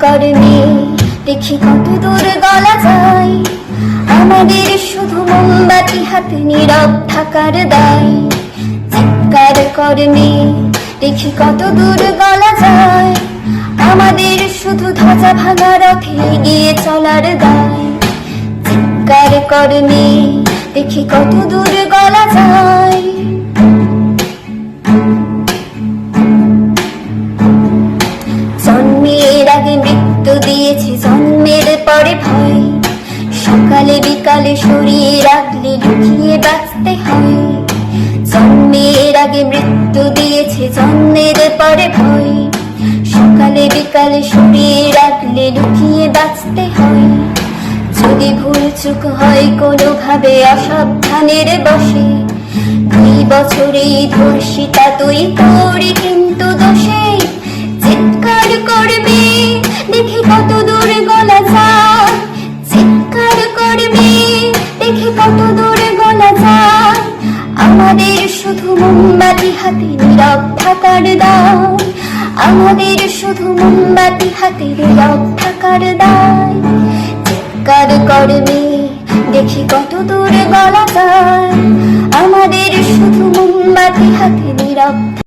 করবে, দেখি কত দূর গলা যায়। আমাদের শুধু মোমবাতি হাতে নীরব থাকার দায়। চিৎকার করবে, দেখি কত দূর গলা যায়। আমাদের শুধু ধ্বজা ভাঙা রথে এগিয়ে চলার দায়। চিৎকার করবে, দেখি কত দূর গলা যায়। জন্মের আগে মৃত্যু দিয়েছে, জন্মের পরে ভয়। সকালে বিকালে সরিয়ে রাখলে লুকিয়ে বাঁচতে হয়। জন্মের আগে মৃত্যু দিয়েছে, জন্মের পরে ভয়। সকালে বিকালে সরিয়ে রাখলে লুকিয়ে বাঁচতে হয়। যদি ভুল চুক হয় কোনোভাবে অসাবধানের বসে, 2 বছরেই ধর্ষিতা তুই তোরই কিন্তু দোষে। চিৎকার করবে, দেখি কত দূর গলা যায়। চিৎকার করবে, দেখি কত দূর গলা যায়। আমাদের শুধু মোমবাতি হাতে নীরব থাকার দায়। আমাদের শুধু মোমবাতি হাতে নীরব থাকার দায়। চিৎকার করবে, দেখি কত দূর গলা যায়। আমাদের শুধু মোমবাতি হাতে নীরব